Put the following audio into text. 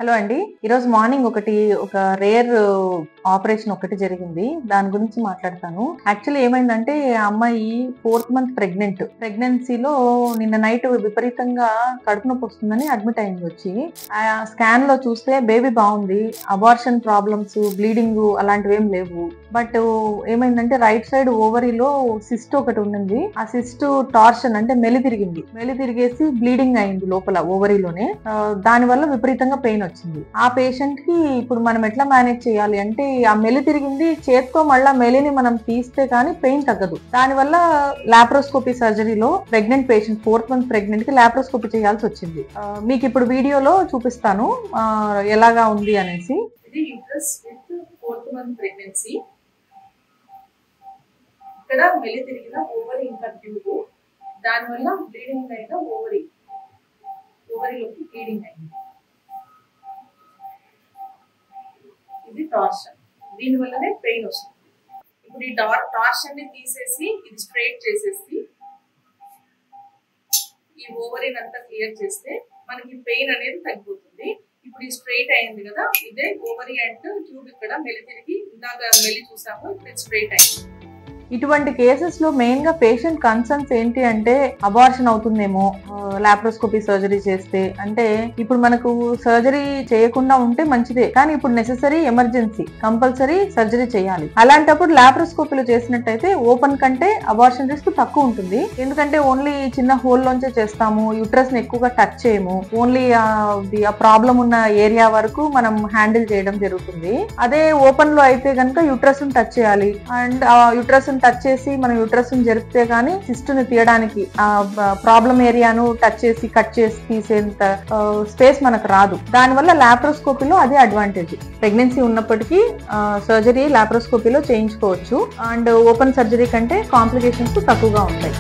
Hello అండి. ఈరోజు morning ఒక రేర్ ఆపరేషన్ జరిగింది. దాని గురించి మాట్లాడతాను. యాక్చువల్లీ ఏమైందంటే ఆ అమ్మాయి 4th మంత్ ప్రెగ్నెన్సీలో నిన్న నైట్ విపరీతంగా కడుపు నొప్పి వస్తుందని అడ్మిట్ అయింది వచ్చి. ఆ స్కాన్ లో చూస్తే బేబీ బాగుంది, అబార్షన్ ప్రాబ్లమ్స్, బ్లీడింగ్ అలాంటివి ఏం లేవు. బట్ ఏమైందంటే రైట్ సైడ్ ఓవరీలో సిస్ట్ ఒకటి ఉండింది. ఆ సిస్ట్ టార్షన్ అంటే మెలి తిరిగేసి బ్లీడింగ్ అయింది లోపల ఓవరీలోనే. దాని వల్ల విపరీతంగా పెయిన్ వచ్చింది. ఆ పేషెంట్ కి ఇప్పుడు మనం ఎట్లా మేనేజ్ చేయాలి అంటే, ఆ మెలి తిరిగింది చేత్తో మళ్ళా మెలిని మనం తీస్తే కానీ పెయిన్ తగ్గదు. దానివల్ల లాప్రోస్కోపీ సర్జరీలో pregnant patient 4th month pregnant కి లాప్రోస్కోపీ చేయాల్సి వచ్చింది. మీకు ఇప్పుడు వీడియోలో చూపిస్తాను ఎలాగా ఉంది అనేసి. ఇది uterus with 4th month pregnancy. ఇక్కడ మెలి తిరిగిన ఓవరీ ఇంకా ట్యూబ్, దానివల్ల బ్లీడింగ్ అయిన ఓవరీలోకి బ్లీడింగ్ అయింది. ఇది టార్షన్, దీని వల్లనే పెయిన్ వస్తుంది. ఇప్పుడు ఈ టార్షన్ ని తీసేసి ఇది స్ట్రైట్ చేసేసి ఈ ఓవరీని అంతా క్లియర్ చేస్తే మనకి పెయిన్ అనేది తగ్గిపోతుంది. ఇప్పుడు ఈ స్ట్రైట్ అయింది కదా, ఇదే ఓవరీ అండ్ ట్యూబ్. ఇక్కడ మెలి తిరిగి ఇందాక మెలి చూసాము, ఇప్పుడు స్ట్రైట్ అయింది. ఇటువంటి కేసెస్ లో మెయిన్ గా పేషెంట్ కన్సర్న్స్ ఏంటి అంటే, అబార్షన్ అవుతుందేమో లాప్రోస్కోపీ సర్జరీ చేస్తే. అంటే ఇప్పుడు మనకు సర్జరీ చేయకుండా ఉంటే మంచిదే, కానీ ఇప్పుడు నెసెసరీ ఎమర్జెన్సీ కంపల్సరీ సర్జరీ చేయాలి. అలాంటప్పుడు లాప్రోస్కోపీలో చేసినట్టయితే ఓపెన్ కంటే అబార్షన్ రిస్క్ తక్కువ ఉంటుంది. ఎందుకంటే ఓన్లీ చిన్న హోల్ లోంచే చేస్తాము, యూట్రస్ ని ఎక్కువగా టచ్ చేయము. ఓన్లీ ఆ ప్రాబ్లం ఉన్న ఏరియా వరకు మనం హ్యాండిల్ చేయడం జరుగుతుంది. అదే ఓపెన్ లో అయితే కనుక యూట్రస్ ని టచ్ చేయాలి. అండ్ యూట్రస్ టచ్ చేసి మనం యూట్రస్ జరిపితే గానీ సిస్ట్ ని తీయడానికి, ఆ ప్రాబ్లం ఏరియాను టచ్ చేసి కట్ చేసి తీసేంత స్పేస్ మనకు రాదు. దానివల్ల లాప్రోస్కోపీలో అదే అడ్వాంటేజ్. ప్రెగ్నెన్సీ ఉన్నప్పటికీ సర్జరీ లాప్రోస్కోపీలో చేయించుకోవచ్చు. అండ్ ఓపెన్ సర్జరీ కంటే కాంప్లికేషన్స్ తక్కువగా ఉంటాయి.